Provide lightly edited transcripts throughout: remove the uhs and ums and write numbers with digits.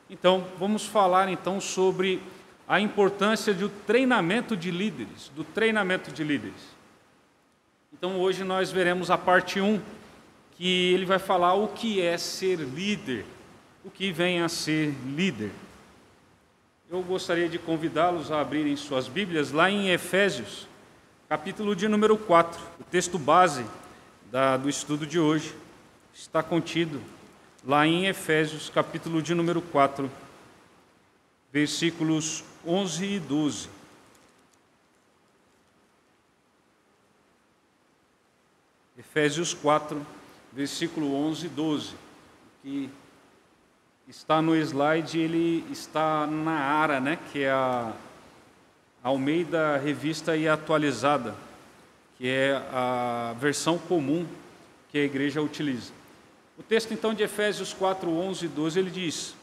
Então, vamos falar então sobre a importância do treinamento de líderes, Então, hoje nós veremos a parte 1, que ele vai falar o que é ser líder, o que vem a ser líder. Eu gostaria de convidá-los a abrirem suas Bíblias lá em Efésios, capítulo de número 4. O texto base do estudo de hoje está contido lá em Efésios, capítulo de número 4, versículos 11 e 12. Efésios 4, versículo 11 e 12, que está no slide, ele está na ARA, que é a Almeida Revista e Atualizada, que é a versão comum que a igreja utiliza. O texto, então, de Efésios 4, 11 e 12, ele diz: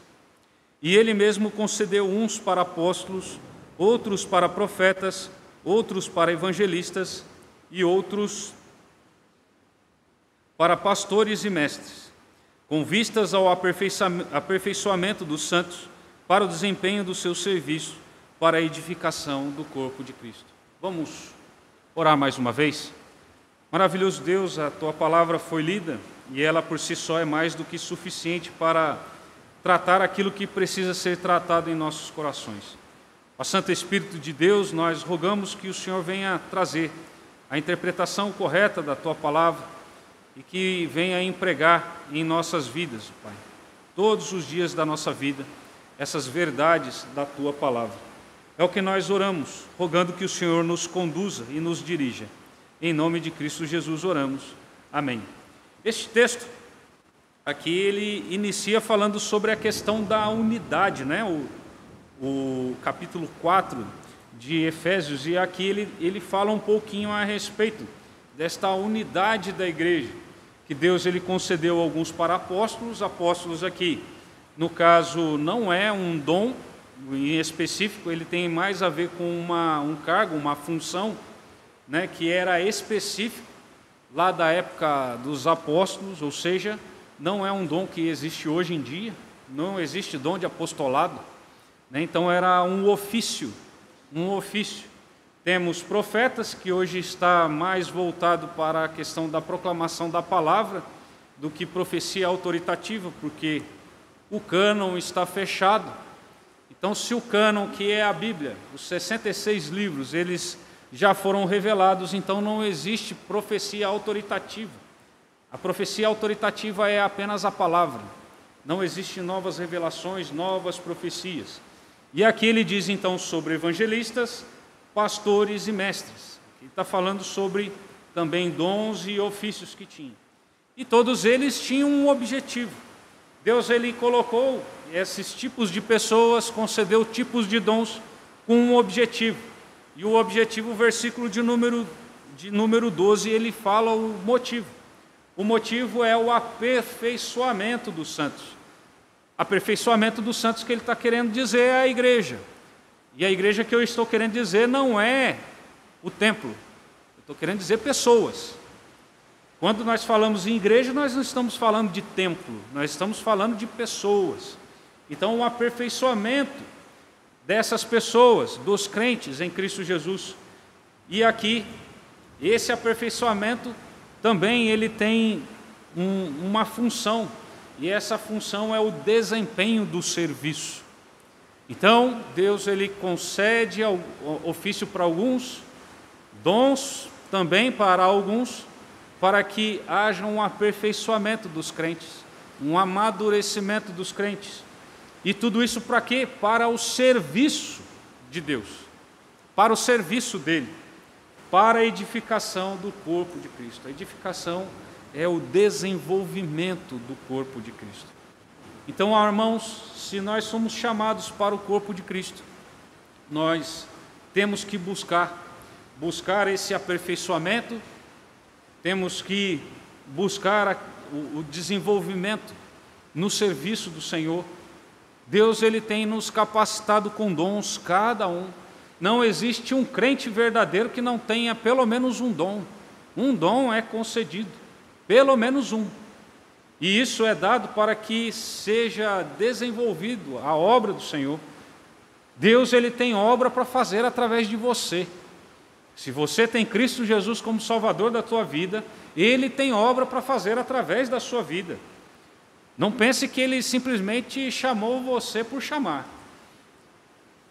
E ele mesmo concedeu uns para apóstolos, outros para profetas, outros para evangelistas e outros para pastores e mestres, com vistas ao aperfeiçoamento dos santos, para o desempenho do seu serviço, para a edificação do corpo de Cristo. Vamos orar mais uma vez? Maravilhoso Deus, a Tua palavra foi lida e ela por si só é mais do que suficiente para tratar aquilo que precisa ser tratado em nossos corações. Ó Santo Espírito de Deus, nós rogamos que o Senhor venha trazer a interpretação correta da Tua palavra e que venha empregar em nossas vidas, Pai, todos os dias da nossa vida, essas verdades da Tua palavra. É o que nós oramos, rogando que o Senhor nos conduza e nos dirija. Em nome de Cristo Jesus oramos. Amém. Este texto aqui, ele inicia falando sobre a questão da unidade, o capítulo 4 de Efésios, e aqui ele fala um pouquinho a respeito desta unidade da igreja, que Deus ele concedeu alguns para apóstolos aqui, no caso, não é um dom em específico, ele tem mais a ver com um cargo, uma função, que era específico lá da época dos apóstolos, ou seja, não é um dom que existe hoje em dia, não existe dom de apostolado, então era um ofício. Temos profetas, que hoje está mais voltado para a questão da proclamação da palavra do que profecia autoritativa, porque o cânon está fechado. Então, se o cânon, que é a Bíblia, os 66 livros, eles já foram revelados, então não existe profecia autoritativa. A profecia autoritativa é apenas a palavra. Não existem novas revelações, novas profecias. E aqui ele diz, então, sobre evangelistas, pastores e mestres. Ele está falando sobre também dons e ofícios que tinham. E todos eles tinham um objetivo. Deus ele colocou esses tipos de pessoas, concedeu tipos de dons com um objetivo. E o objetivo, o versículo de número 12, ele fala o motivo. O motivo é o aperfeiçoamento dos santos. Aperfeiçoamento dos santos que ele está querendo dizer é a igreja. E a igreja que eu estou querendo dizer não é o templo. Eu estou querendo dizer pessoas. Quando nós falamos em igreja, nós não estamos falando de templo, nós estamos falando de pessoas. Então, o aperfeiçoamento dessas pessoas, dos crentes em Cristo Jesus. E aqui, esse aperfeiçoamento também ele tem uma função, e essa função é o desempenho do serviço. Então, Deus ele concede ofício para alguns, dons também para alguns, para que haja um aperfeiçoamento dos crentes, um amadurecimento dos crentes. E tudo isso para quê? Para o serviço de Deus, para o serviço dele, para a edificação do corpo de Cristo. A edificação é o desenvolvimento do corpo de Cristo. Então, irmãos, se nós somos chamados para o corpo de Cristo, nós temos que buscar esse aperfeiçoamento, temos que buscar o desenvolvimento no serviço do Senhor. Deus ele tem nos capacitado com dons, cada um. Não existe um crente verdadeiro que não tenha pelo menos um dom. Um dom é concedido, pelo menos um. E isso é dado para que seja desenvolvido a obra do Senhor. Deus, Ele tem obra para fazer através de você. Se você tem Cristo Jesus como Salvador da tua vida, Ele tem obra para fazer através da sua vida. Não pense que Ele simplesmente chamou você por chamar.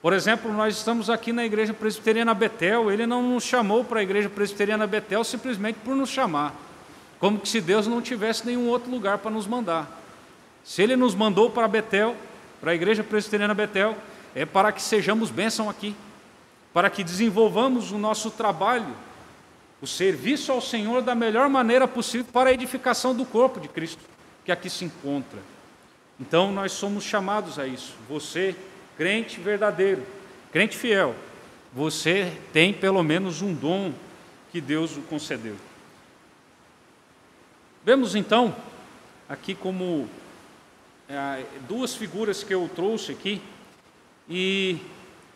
Por exemplo, nós estamos aqui na Igreja Presbiteriana Betel, Ele não nos chamou para a Igreja Presbiteriana Betel simplesmente por nos chamar, como que se Deus não tivesse nenhum outro lugar para nos mandar. Se Ele nos mandou para Betel, para a Igreja Presbiteriana Betel, é para que sejamos bênção aqui, para que desenvolvamos o nosso trabalho, o serviço ao Senhor da melhor maneira possível para a edificação do corpo de Cristo, que aqui se encontra. Então nós somos chamados a isso. Você, crente verdadeiro, crente fiel, você tem pelo menos um dom que Deus o concedeu. Vemos então, aqui como duas figuras que eu trouxe aqui, e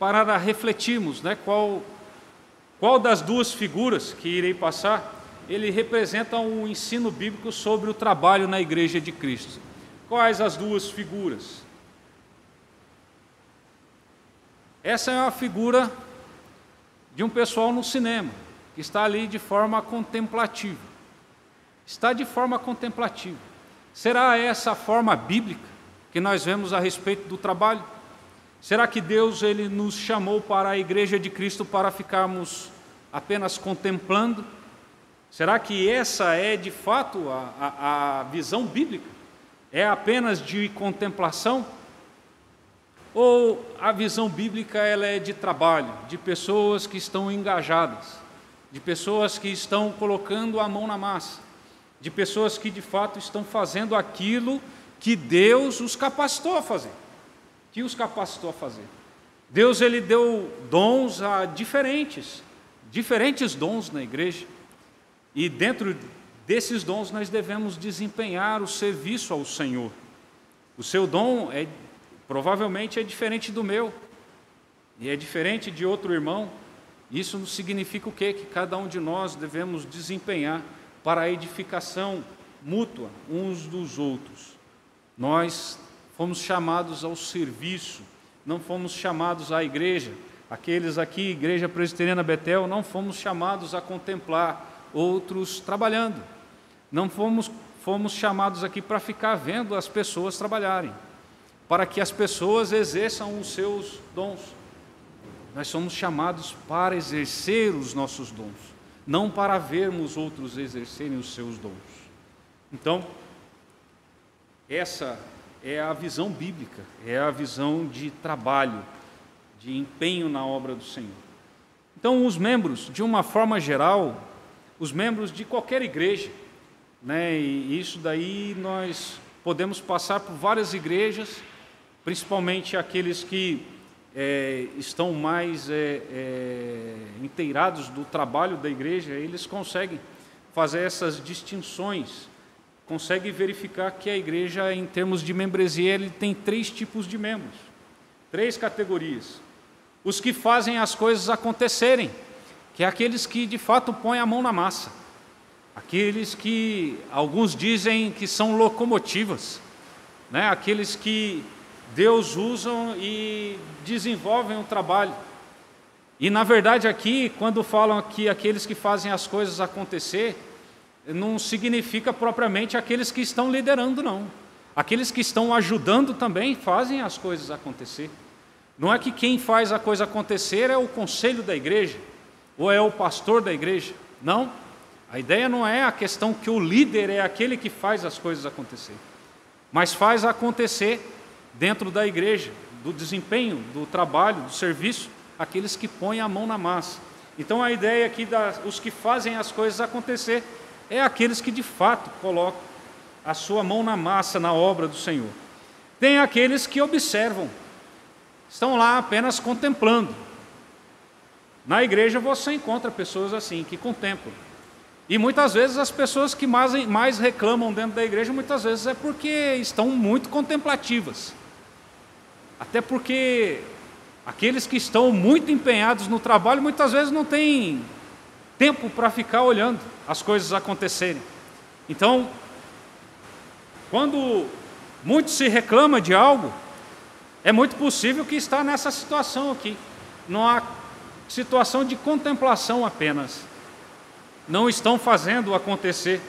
para refletirmos, né, qual das duas figuras que irei passar, ele representa um ensino bíblico sobre o trabalho na Igreja de Cristo. Quais as duas figuras? Essa é uma figura de um pessoal no cinema, que está ali de forma contemplativa. Está de forma contemplativa. Será essa a forma bíblica que nós vemos a respeito do trabalho? Será que Deus, Ele nos chamou para a Igreja de Cristo para ficarmos apenas contemplando? Será que essa é de fato a visão bíblica? É apenas de contemplação? Ou a visão bíblica ela é de trabalho, de pessoas que estão engajadas, de pessoas que estão colocando a mão na massa, de pessoas que de fato estão fazendo aquilo que Deus os capacitou a fazer? Deus, Ele deu dons a diferentes dons na igreja, e dentro desses dons nós devemos desempenhar o serviço ao Senhor. O seu dom provavelmente é diferente do meu, e é diferente de outro irmão. Isso não significa o quê? Que cada um de nós devemos desempenhar para a edificação mútua uns dos outros. Nós fomos chamados ao serviço, não fomos chamados à igreja. Aqueles aqui, Igreja Presbiteriana Betel, não fomos chamados a contemplar outros trabalhando. Não fomos chamados aqui para ficar vendo as pessoas trabalharem, para que as pessoas exerçam os seus dons. Nós somos chamados para exercer os nossos dons, não para vermos outros exercerem os seus dons. Então, essa é a visão bíblica, é a visão de trabalho, de empenho na obra do Senhor. Então, os membros, de uma forma geral, os membros de qualquer igreja, né, e isso daí nós podemos passar por várias igrejas, principalmente aqueles que estão mais inteirados do trabalho da igreja, eles conseguem fazer essas distinções, consegue verificar que a igreja, em termos de membresia, ele tem 3 tipos de membros, 3 categorias. Os que fazem as coisas acontecerem, que é aqueles que de fato põem a mão na massa, aqueles que alguns dizem que são locomotivas, né? Aqueles que Deus usa e desenvolvem o trabalho. E na verdade aqui, quando falam que aqueles que fazem as coisas acontecer, não significa propriamente aqueles que estão liderando, não. Aqueles que estão ajudando também fazem as coisas acontecer. Não é que quem faz a coisa acontecer é o conselho da igreja, ou é o pastor da igreja. Não. A ideia não é a questão que o líder é aquele que faz as coisas acontecer, mas faz acontecer dentro da igreja, do desempenho, do trabalho, do serviço, aqueles que põem a mão na massa. Então a ideia aqui, os que fazem as coisas acontecer, é aqueles que de fato colocam a sua mão na massa na obra do Senhor. Tem aqueles que observam, estão lá apenas contemplando. Na igreja você encontra pessoas assim, que contemplam. E muitas vezes as pessoas que mais reclamam dentro da igreja, muitas vezes é porque estão muito contemplativas. Até porque aqueles que estão muito empenhados no trabalho, muitas vezes não têm tempo para ficar olhando as coisas acontecerem. Então, Quando muito se reclama de algo, é muito possível que está nessa situação aqui, numa situação de contemplação apenas. Não estão fazendo acontecer,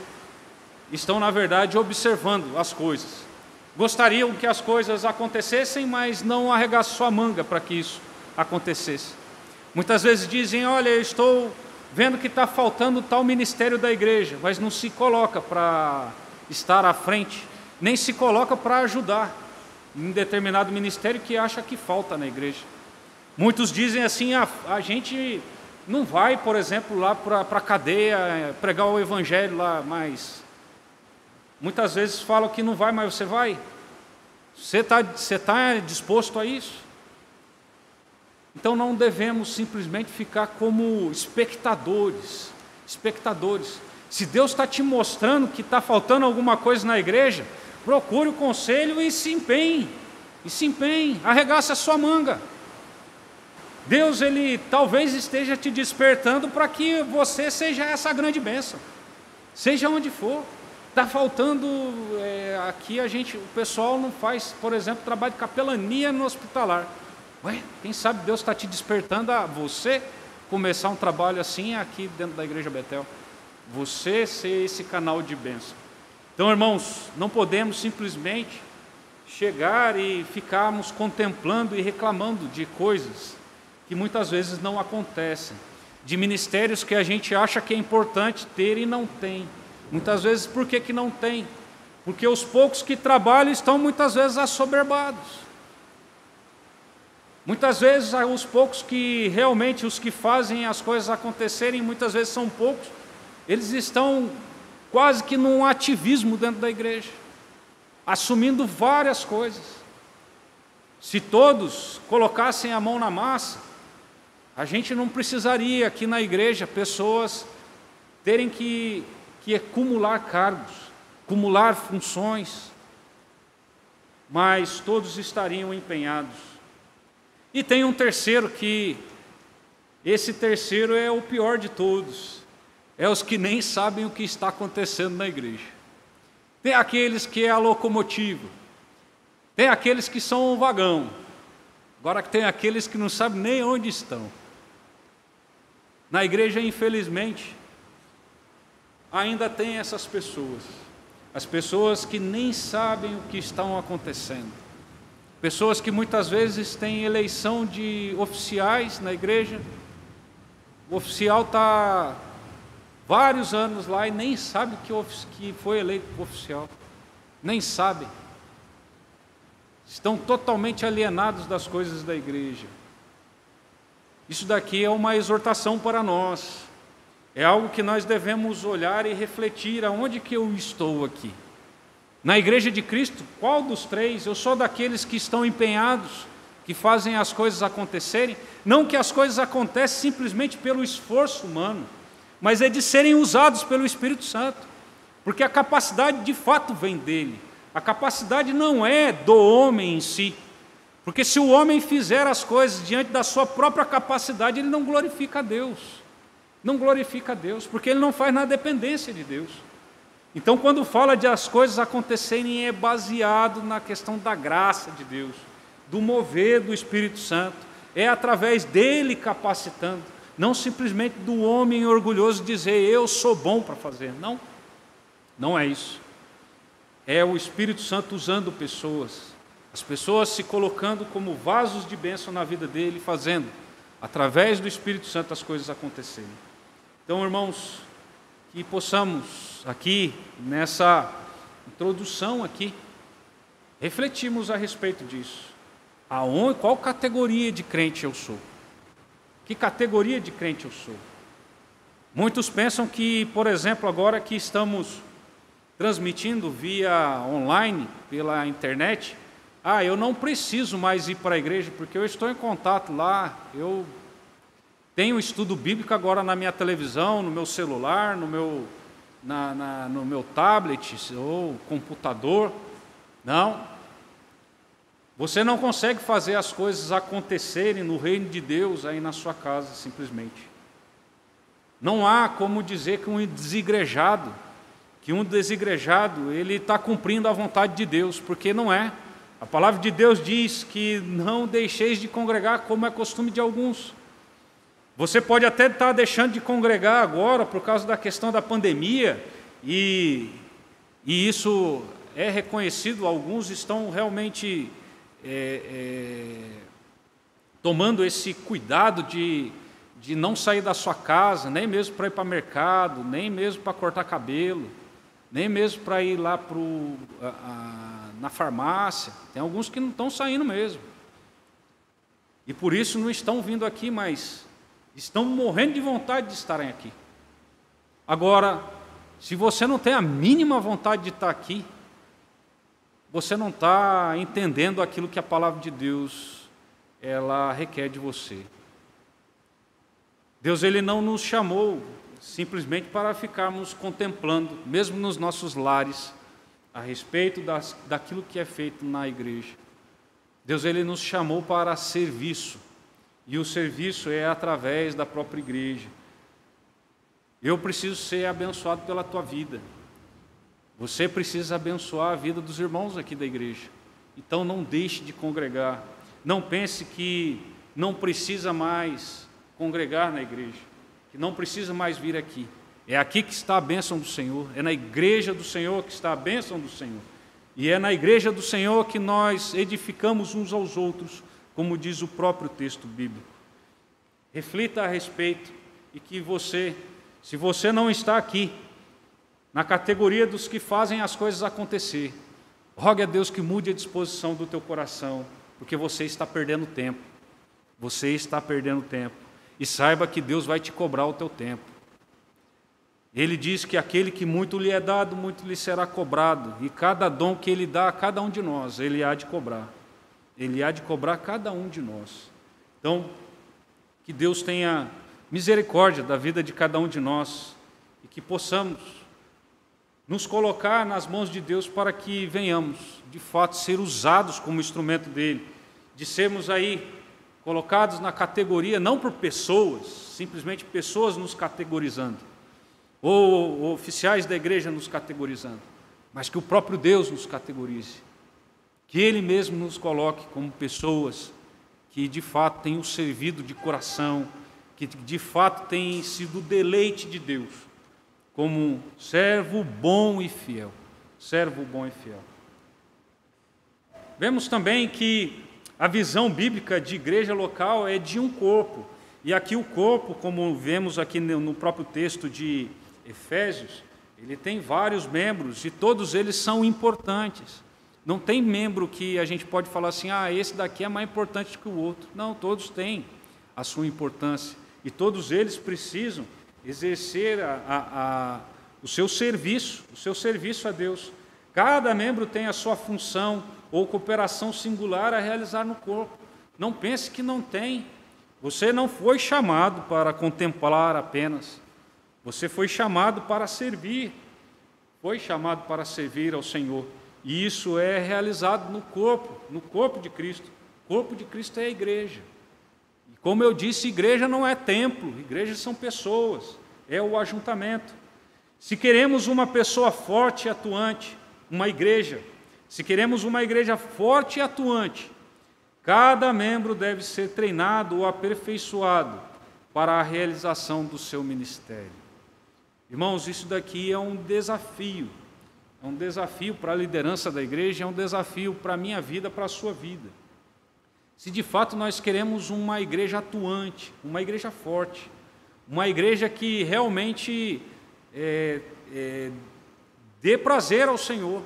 estão, na verdade, observando as coisas. Gostariam que as coisas acontecessem, mas não arregaçam sua manga para que isso acontecesse. Muitas vezes dizem, olha, eu estou vendo que está faltando tal ministério da igreja, mas não se coloca para estar à frente, nem se coloca para ajudar em determinado ministério que acha que falta na igreja. Muitos dizem assim, a gente não vai, por exemplo, lá para a cadeia, pregar o evangelho lá, mas muitas vezes falam que não vai, mas você vai? Você tá disposto a isso? Então não devemos simplesmente ficar como espectadores. Se Deus está te mostrando que está faltando alguma coisa na igreja, procure o conselho e se empenhe, arregace a sua manga. Deus, Ele talvez esteja te despertando para que você seja essa grande bênção, seja onde for. Está faltando, aqui o pessoal não faz, por exemplo, trabalho de capelania no hospitalar. Quem sabe Deus está te despertando a você começar um trabalho assim aqui dentro da Igreja Betel. Você ser esse canal de bênção. Então, irmãos, não podemos simplesmente chegar e ficarmos contemplando e reclamando de coisas que muitas vezes não acontecem, de ministérios que a gente acha que é importante ter e não tem. Muitas vezes, por que não tem? Porque os poucos que trabalham estão muitas vezes assoberbados. Muitas vezes, os poucos que realmente, os que fazem as coisas acontecerem, muitas vezes são poucos, eles estão quase que num ativismo dentro da igreja, assumindo várias coisas. Se todos colocassem a mão na massa, a gente não precisaria aqui na igreja pessoas terem que acumular cargos, acumular funções, mas todos estariam empenhados. E tem um terceiro que, esse terceiro é o pior de todos, é os que nem sabem o que está acontecendo na igreja. Tem aqueles que é a locomotiva, tem aqueles que são o vagão, agora tem aqueles que não sabem nem onde estão. Na igreja, infelizmente, ainda tem essas pessoas, as pessoas que nem sabem o que estão acontecendo, pessoas que muitas vezes têm eleição de oficiais na igreja, o oficial está vários anos lá e nem sabe que foi eleito oficial, nem sabem, estão totalmente alienados das coisas da igreja. Isso daqui é uma exortação para nós, é algo que nós devemos olhar e refletir, aonde que eu estou aqui? Na igreja de Cristo, qual dos três? Eu sou daqueles que estão empenhados, que fazem as coisas acontecerem, não que as coisas acontecem simplesmente pelo esforço humano, mas é de serem usados pelo Espírito Santo, porque a capacidade de fato vem dele, a capacidade não é do homem em si, porque se o homem fizer as coisas diante da sua própria capacidade, ele não glorifica a Deus, porque ele não faz na dependência de Deus. Então, quando fala de as coisas acontecerem, é baseado na questão da graça de Deus, do mover do Espírito Santo, é através dele capacitando, não simplesmente do homem orgulhoso dizer, eu sou bom para fazer. Não, não é isso. É o Espírito Santo usando pessoas, as pessoas se colocando como vasos de bênção na vida dele, fazendo, através do Espírito Santo, as coisas acontecerem. Então, irmãos, que possamos aqui, nessa introdução aqui, refletirmos a respeito disso. Qual categoria de crente eu sou? Que categoria de crente eu sou? Muitos pensam que, por exemplo, agora que estamos transmitindo via online, pela internet, eu não preciso mais ir para a igreja, porque eu estou em contato lá, eu tenho estudo bíblico agora na minha televisão, no meu celular, no meu tablet ou computador. Não. Você não consegue fazer as coisas acontecerem no reino de Deus aí na sua casa, simplesmente. Não há como dizer que um desigrejado que um desigrejado ele está cumprindo a vontade de Deus, porque não é. A palavra de Deus diz que não deixeis de congregar como é costume de alguns. Você pode até estar deixando de congregar agora por causa da questão da pandemia, e isso é reconhecido, alguns estão realmente tomando esse cuidado de não sair da sua casa, nem mesmo para ir para o mercado, nem mesmo para cortar cabelo, nem mesmo para ir lá na farmácia. Tem alguns que não estão saindo mesmo. E por isso não estão vindo aqui, mas estão morrendo de vontade de estarem aqui. Agora, se você não tem a mínima vontade de estar aqui, você não está entendendo aquilo que a palavra de Deus ela requer de você. Deus ele não nos chamou simplesmente para ficarmos contemplando, mesmo nos nossos lares, a respeito daquilo que é feito na igreja. Deus ele nos chamou para serviço, e o serviço é através da própria igreja. Eu preciso ser abençoado pela tua vida. Você precisa abençoar a vida dos irmãos aqui da igreja. Então não deixe de congregar. Não pense que não precisa mais congregar na igreja, que não precisa mais vir aqui. É aqui que está a bênção do Senhor, é na igreja do Senhor que está a bênção do Senhor. E é na igreja do Senhor que nós edificamos uns aos outros, como diz o próprio texto bíblico. Reflita a respeito e que você, se você não está aqui, na categoria dos que fazem as coisas acontecer, rogue a Deus que mude a disposição do teu coração, porque você está perdendo tempo. Você está perdendo tempo. E saiba que Deus vai te cobrar o teu tempo. Ele diz que aquele que muito lhe é dado, muito lhe será cobrado. E cada dom que Ele dá a cada um de nós, Ele há de cobrar. Ele há de cobrar cada um de nós. Então, que Deus tenha misericórdia da vida de cada um de nós e que possamos nos colocar nas mãos de Deus para que venhamos, de fato, ser usados como instrumento dEle, de sermos aí colocados na categoria, não por pessoas, simplesmente pessoas nos categorizando, ou oficiais da igreja nos categorizando, mas que o próprio Deus nos categorize, que Ele mesmo nos coloque como pessoas que de fato têm o servido de coração, que de fato têm sido o deleite de Deus, como servo bom e fiel. Servo bom e fiel. Vemos também que a visão bíblica de igreja local é de um corpo. E aqui o corpo, como vemos aqui no próprio texto de Efésios, ele tem vários membros e todos eles são importantes. Não tem membro que a gente pode falar assim, esse daqui é mais importante que o outro. Não, todos têm a sua importância. E todos eles precisam exercer o seu serviço a Deus. Cada membro tem a sua função ou cooperação singular a realizar no corpo. Não pense que não tem. Você não foi chamado para contemplar apenas. Você foi chamado para servir. Foi chamado para servir ao Senhor. E isso é realizado no corpo de Cristo. O corpo de Cristo é a igreja. E como eu disse, igreja não é templo, igrejas são pessoas, é o ajuntamento. Se queremos uma pessoa forte e atuante, uma igreja, se queremos uma igreja forte e atuante, cada membro deve ser treinado ou aperfeiçoado para a realização do seu ministério. Irmãos, isso daqui é um desafio. É um desafio para a liderança da igreja, é um desafio para a minha vida, para a sua vida. Se de fato nós queremos uma igreja atuante, uma igreja forte, uma igreja que realmente dê prazer ao Senhor,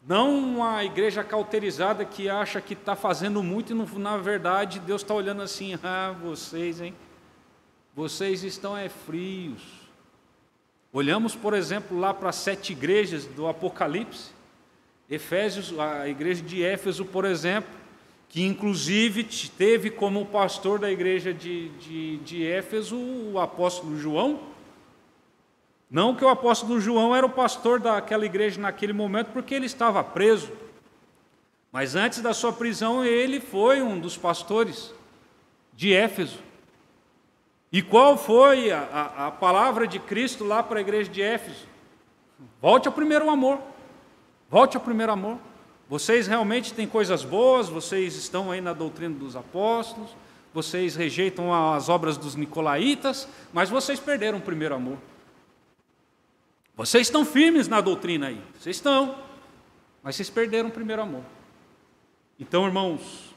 não uma igreja cauterizada que acha que está fazendo muito e na verdade Deus está olhando assim, vocês, hein? Vocês estão frios. Olhamos, por exemplo, lá para as 7 igrejas do Apocalipse, Efésios, a igreja de Éfeso, por exemplo, que inclusive teve como pastor da igreja de Éfeso o apóstolo João. Não que o apóstolo João era o pastor daquela igreja naquele momento, porque ele estava preso. Mas antes da sua prisão, ele foi um dos pastores de Éfeso. E qual foi a palavra de Cristo lá para a igreja de Éfeso? Volte ao primeiro amor. Volte ao primeiro amor. Vocês realmente têm coisas boas, vocês estão aí na doutrina dos apóstolos, vocês rejeitam as obras dos nicolaítas, mas vocês perderam o primeiro amor. Vocês estão firmes na doutrina aí, vocês estão, mas vocês perderam o primeiro amor. Então, irmãos,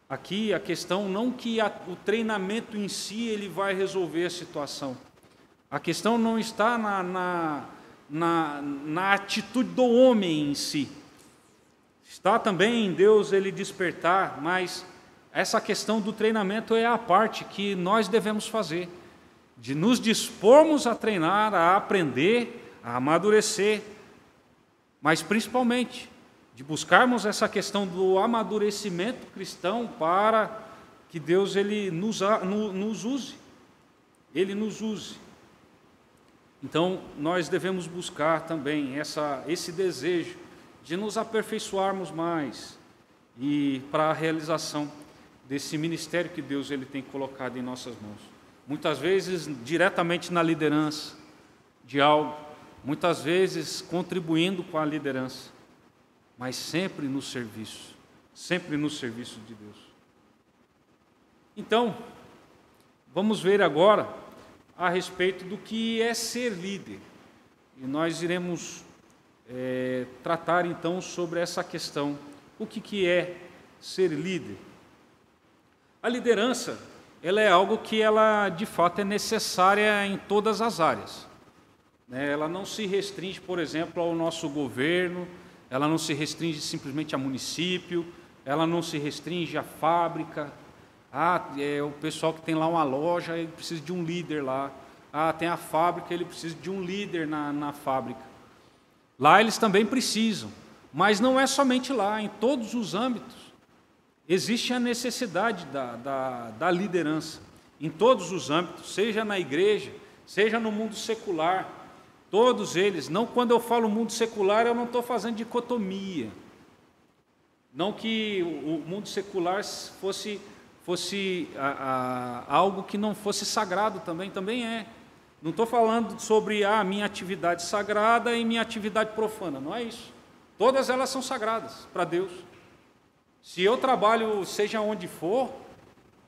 aqui a questão não que o treinamento em si ele vai resolver a situação. A questão não está na atitude do homem em si. Está também em Deus ele despertar, mas essa questão do treinamento é a parte que nós devemos fazer, de nos dispormos a treinar, a aprender, a amadurecer, mas principalmente de buscarmos essa questão do amadurecimento cristão para que Deus ele nos use, Ele nos use. Então, nós devemos buscar também esse desejo de nos aperfeiçoarmos mais e para a realização desse ministério que Deus ele tem colocado em nossas mãos. Muitas vezes diretamente na liderança de algo, muitas vezes contribuindo com a liderança, mas sempre no serviço de Deus. Então, vamos ver agora a respeito do que é ser líder. E nós iremos tratar então sobre essa questão. O que é ser líder? A liderança, ela é algo que ela de fato é necessária em todas as áreas. Ela não se restringe, por exemplo, ao nosso governo, ela não se restringe simplesmente a município, ela não se restringe à fábrica. O pessoal que tem lá uma loja, ele precisa de um líder lá. Tem a fábrica, ele precisa de um líder na fábrica. Lá eles também precisam, mas não é somente lá, em todos os âmbitos existe a necessidade da liderança, em todos os âmbitos, seja na igreja, seja no mundo secular, todos eles. Não, quando eu falo mundo secular, eu não estou fazendo dicotomia, não que o mundo secular fosse algo que não fosse sagrado também é. Não estou falando sobre a minha atividade sagrada e minha atividade profana, não é isso. Todas elas são sagradas para Deus. Se eu trabalho, seja onde for,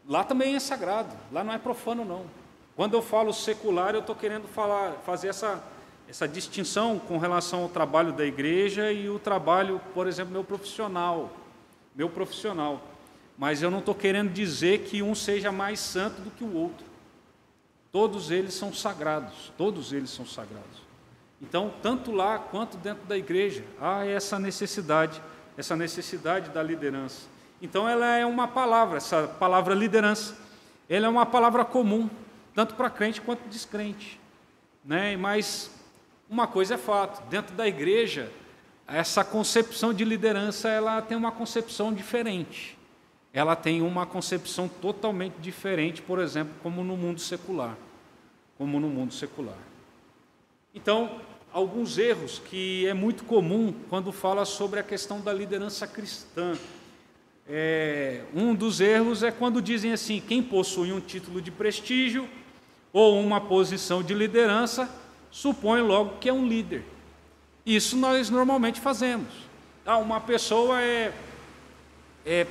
lá também é sagrado, lá não é profano não. Quando eu falo secular, eu estou querendo fazer essa distinção com relação ao trabalho da igreja e o trabalho, por exemplo, meu profissional. Mas eu não estou querendo dizer que um seja mais santo do que o outro. Todos eles são sagrados, Então, tanto lá quanto dentro da igreja, há essa necessidade da liderança. Então, ela é uma palavra, essa palavra liderança, ela é uma palavra comum, tanto para crente quanto descrente. Mas uma coisa é fato, dentro da igreja, essa concepção de liderança, ela tem uma concepção diferente. Ela tem uma concepção totalmente diferente, por exemplo, como no mundo secular. Então, alguns erros que é muito comum quando fala sobre a questão da liderança cristã. Um dos erros é quando dizem assim, quem possui um título de prestígio ou uma posição de liderança, supõe logo que é um líder. Isso nós normalmente fazemos. Uma pessoa é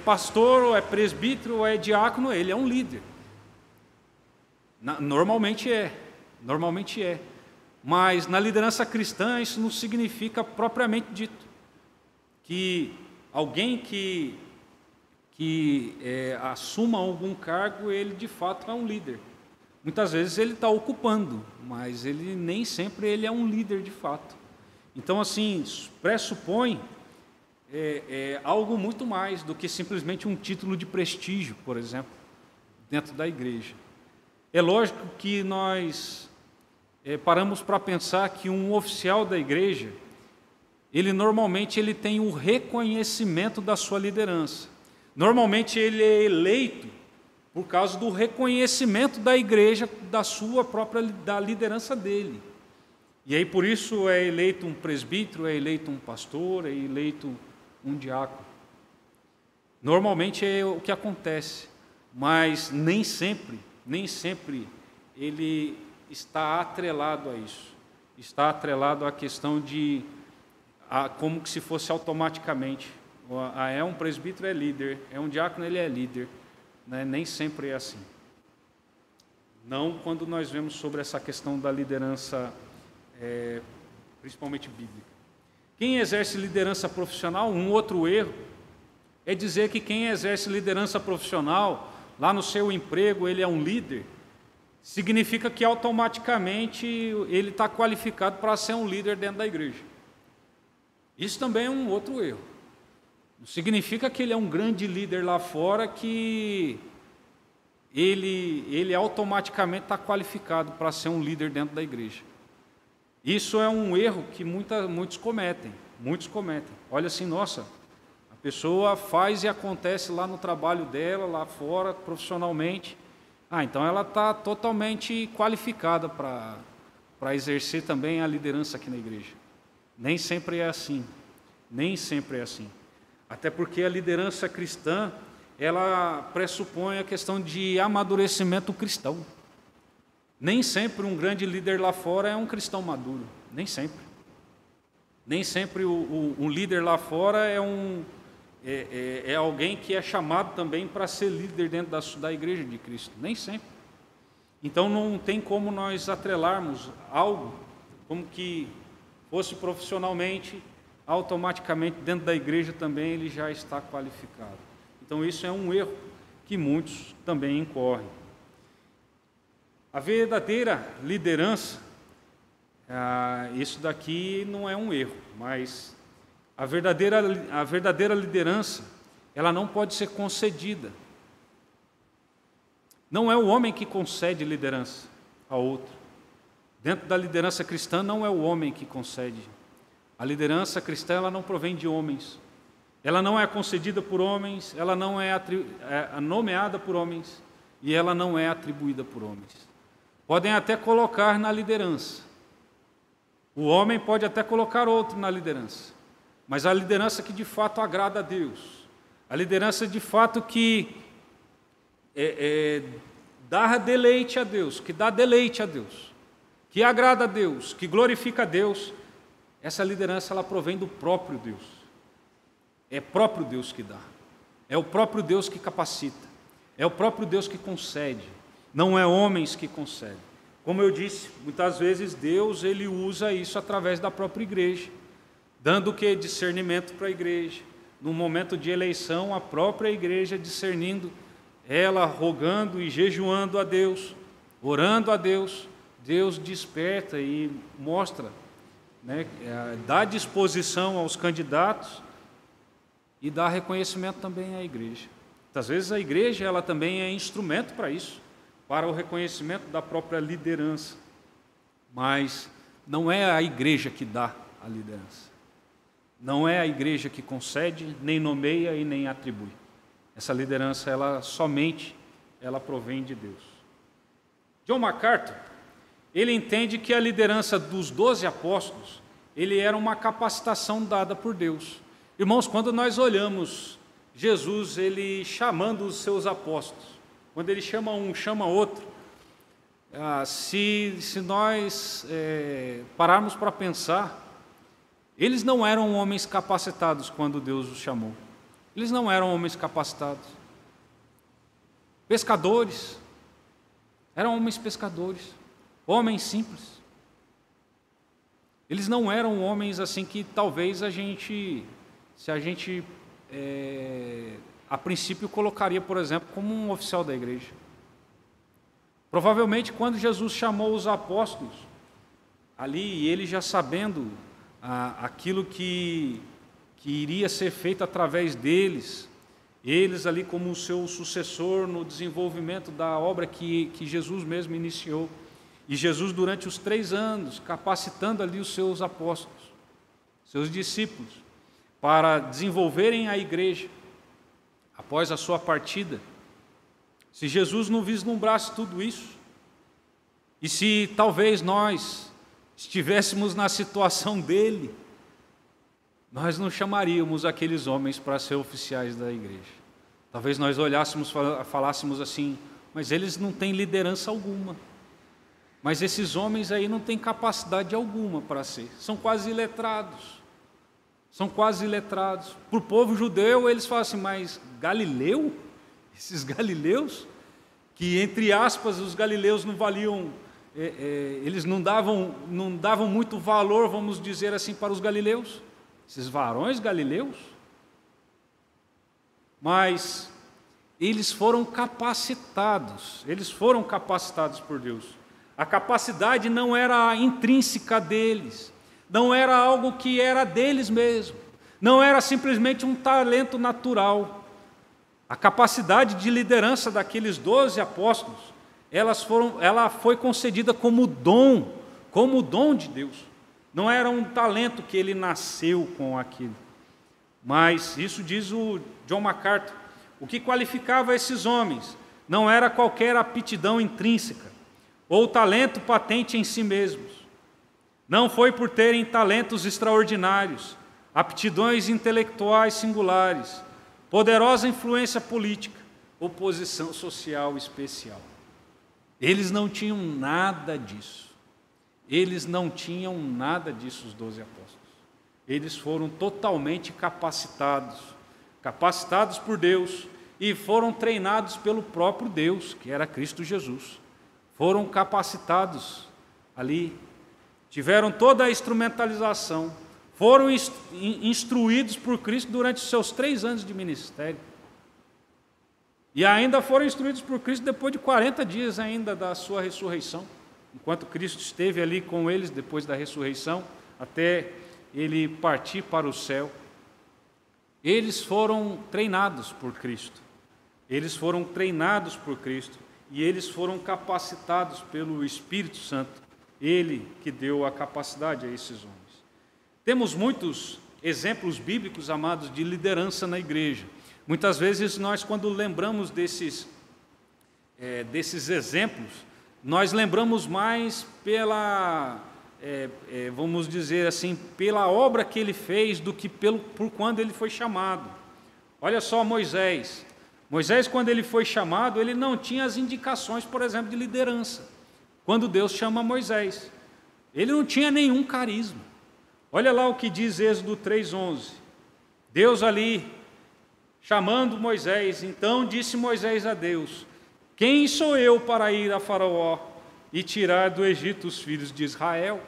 pastor, ou é presbítero, ou é diácono, ele é um líder. Normalmente é. Mas na liderança cristã isso não significa propriamente dito que alguém que assuma algum cargo, ele de fato é um líder. Muitas vezes ele está ocupando, mas ele nem sempre ele é um líder de fato. Então, assim, pressupõe algo muito mais do que simplesmente um título de prestígio, por exemplo, dentro da igreja. É lógico que nós paramos para pensar que um oficial da igreja, ele normalmente tem o reconhecimento da sua liderança. Normalmente ele é eleito por causa do reconhecimento da igreja, da liderança dele. E aí por isso é eleito um presbítero, é eleito um pastor, é eleito um diácono. Normalmente é o que acontece, mas nem sempre ele está atrelado a isso. está atrelado à questão de como que se fosse automaticamente. É um presbítero, é líder, é um diácono, ele é líder. Né? Nem sempre é assim. Não quando nós vemos sobre essa questão da liderança, principalmente bíblica. Quem exerce liderança profissional, um outro erro, é dizer que quem exerce liderança profissional, lá no seu emprego, ele é um líder, significa que automaticamente ele está qualificado para ser um líder dentro da igreja. Isso também é um outro erro. Não significa que ele é um grande líder lá fora que ele automaticamente está qualificado para ser um líder dentro da igreja. Isso é um erro que muitos cometem. Olha assim, nossa, a pessoa faz e acontece lá no trabalho dela, lá fora, profissionalmente. Então ela está totalmente qualificada para exercer também a liderança aqui na igreja. Nem sempre é assim. Até porque a liderança cristã, ela pressupõe a questão de amadurecimento cristão. Nem sempre um grande líder lá fora é um cristão maduro. Nem sempre. Nem sempre um líder lá fora é alguém que é chamado também para ser líder dentro da igreja de Cristo. Nem sempre. Então não tem como nós atrelarmos algo como que fosse profissionalmente, automaticamente dentro da igreja também ele já está qualificado. Então isso é um erro que muitos também incorrem. A verdadeira liderança, isso daqui não é um erro, mas a verdadeira liderança, ela não pode ser concedida. Não é o homem que concede liderança a outro. Dentro da liderança cristã, não é o homem que concede. A liderança cristã, ela não provém de homens. Ela não é concedida por homens, ela não é nomeada por homens e ela não é atribuída por homens. Podem até colocar na liderança. O homem pode até colocar outro na liderança. Mas a liderança que de fato agrada a Deus, a liderança de fato que dá deleite a Deus, que dá deleite a Deus, que agrada a Deus, que glorifica a Deus, essa liderança ela provém do próprio Deus. É próprio Deus que dá. É o próprio Deus que capacita. É o próprio Deus que concede. Não é homens que concedem. Como eu disse, muitas vezes Deus ele usa isso através da própria igreja, dando o que? Discernimento para a igreja. No momento de eleição, a própria igreja discernindo, ela rogando e jejuando a Deus, orando a Deus, Deus desperta e mostra, né, dá disposição aos candidatos e dá reconhecimento também à igreja. Às vezes a igreja ela também é instrumento para isso, para o reconhecimento da própria liderança, mas não é a igreja que dá a liderança. Não é a igreja que concede, nem nomeia e nem atribui. Essa liderança, ela provém de Deus. John MacArthur, ele entende que a liderança dos 12 apóstolos, ele era uma capacitação dada por Deus. Irmãos, quando nós olhamos Jesus, ele chamando os seus apóstolos, quando ele chama um, chama outro, se nós pararmos para pensar, eles não eram homens capacitados quando Deus os chamou. Eles não eram homens capacitados. Pescadores. Eram homens pescadores. Homens simples. Eles não eram homens assim que talvez a gente a princípio colocaria, por exemplo, como um oficial da igreja. Provavelmente quando Jesus chamou os apóstolos, ali, e ele já sabendo aquilo que iria ser feito através deles, eles ali como o seu sucessor no desenvolvimento da obra que Jesus mesmo iniciou, e Jesus durante os 3 anos, capacitando ali os seus apóstolos, seus discípulos, para desenvolverem a igreja, após a sua partida. Se Jesus não vislumbrasse tudo isso, e se talvez nós estivéssemos na situação dele, nós não chamaríamos aqueles homens para ser oficiais da igreja. Talvez nós olhássemos, falássemos assim, mas eles não têm liderança alguma. Mas esses homens aí não têm capacidade alguma para ser, são quase iletrados. São quase iletrados. Para o povo judeu, eles falam assim, mas Galileu? Esses galileus? Que, entre aspas, os galileus não valiam, eles não davam muito valor, vamos dizer assim, para os galileus. Esses varões galileus. Mas eles foram capacitados por Deus. A capacidade não era intrínseca deles. Não era algo que era deles mesmo, não era simplesmente um talento natural. A capacidade de liderança daqueles 12 apóstolos, ela foi concedida como dom de Deus. Não era um talento que ele nasceu com aquilo. Mas isso diz o John MacArthur, o que qualificava esses homens não era qualquer aptidão intrínseca ou talento patente em si mesmos. Não foi por terem talentos extraordinários, aptidões intelectuais singulares, poderosa influência política ou posição social especial. Eles não tinham nada disso. Eles não tinham nada disso, os 12 apóstolos. Eles foram totalmente capacitados por Deus e foram treinados pelo próprio Deus, que era Cristo Jesus. Foram capacitados ali, tiveram toda a instrumentalização, foram instruídos por Cristo durante os seus 3 anos de ministério. E ainda foram instruídos por Cristo depois de 40 dias ainda da sua ressurreição, enquanto Cristo esteve ali com eles depois da ressurreição, até ele partir para o céu. Eles foram treinados por Cristo. E eles foram capacitados pelo Espírito Santo. Ele que deu a capacidade a esses homens. Temos muitos exemplos bíblicos, amados, de liderança na igreja. Muitas vezes nós, quando lembramos desses exemplos, nós lembramos mais vamos dizer assim, pela obra que ele fez do que por quando ele foi chamado. Olha só Moisés. Moisés, quando ele foi chamado, ele não tinha as indicações, por exemplo, de liderança. Quando Deus chama Moisés, ele não tinha nenhum carisma. Olha lá o que diz Êxodo 3:11. Deus ali, chamando Moisés, então disse Moisés a Deus: quem sou eu para ir a Faraó e tirar do Egito os filhos de Israel?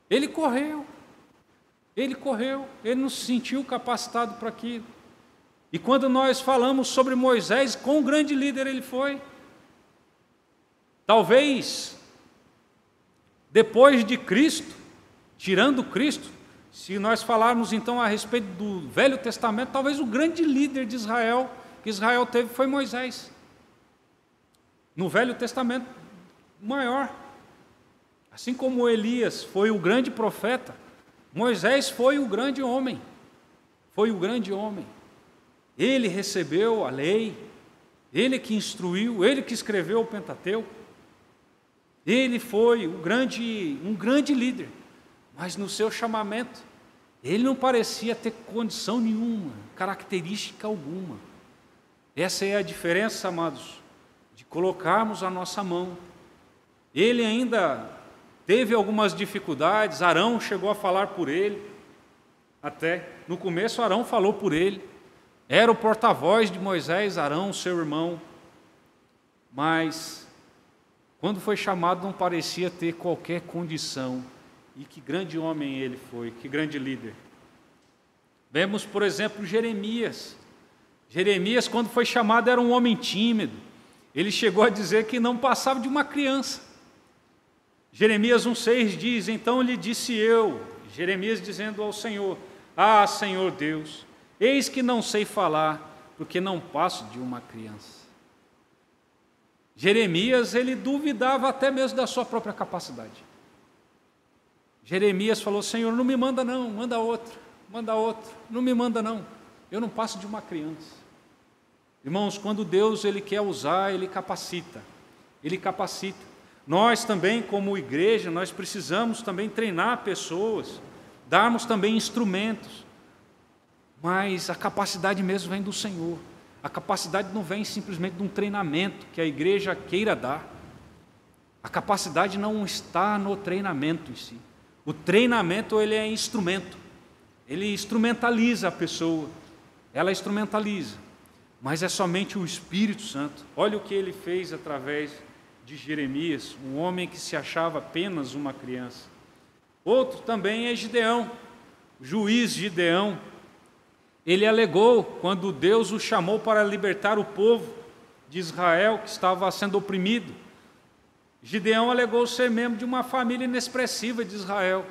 Ele correu, ele não se sentiu capacitado para aquilo. E quando nós falamos sobre Moisés, quão grande líder ele foi. Talvez, depois de Cristo, tirando Cristo, se nós falarmos então a respeito do Velho Testamento, talvez o grande líder de Israel, que Israel teve, foi Moisés. No Velho Testamento, o maior. Assim como Elias foi o grande profeta, Moisés foi o grande homem. Ele recebeu a lei, ele que instruiu, ele que escreveu o Pentateuco. Ele foi um grande líder, mas no seu chamamento, ele não parecia ter condição nenhuma, característica alguma. Essa é a diferença, amados, de colocarmos a nossa mão. Ele ainda teve algumas dificuldades, Arão chegou a falar por ele, até no começo Arão falou por ele, era o porta-voz de Moisés, Arão, seu irmão, mas quando foi chamado não parecia ter qualquer condição. E que grande homem ele foi, que grande líder. Vemos, por exemplo, Jeremias. Jeremias, quando foi chamado, era um homem tímido. Ele chegou a dizer que não passava de uma criança. Jeremias 1,6 diz: então lhe disse eu, Jeremias dizendo ao Senhor: ah, Senhor Deus, eis que não sei falar, porque não passo de uma criança. Jeremias, ele duvidava até mesmo da sua própria capacidade. Jeremias falou: Senhor, não me manda não, manda outro, não me manda não, eu não passo de uma criança. Irmãos, quando Deus ele quer usar, ele capacita. Nós também, como igreja, nós precisamos também treinar pessoas, darmos também instrumentos, mas a capacidade mesmo vem do Senhor. A capacidade não vem simplesmente de um treinamento que a igreja queira dar. A capacidade não está no treinamento em si. O treinamento, ele é instrumento. Ele instrumentaliza a pessoa. Ela instrumentaliza. Mas é somente o Espírito Santo. Olha o que ele fez através de Jeremias, um homem que se achava apenas uma criança. Outro também é Gideão, o juiz Gideão. Ele alegou, quando Deus o chamou para libertar o povo de Israel, que estava sendo oprimido, Gideão alegou ser membro de uma família inexpressiva de Israel.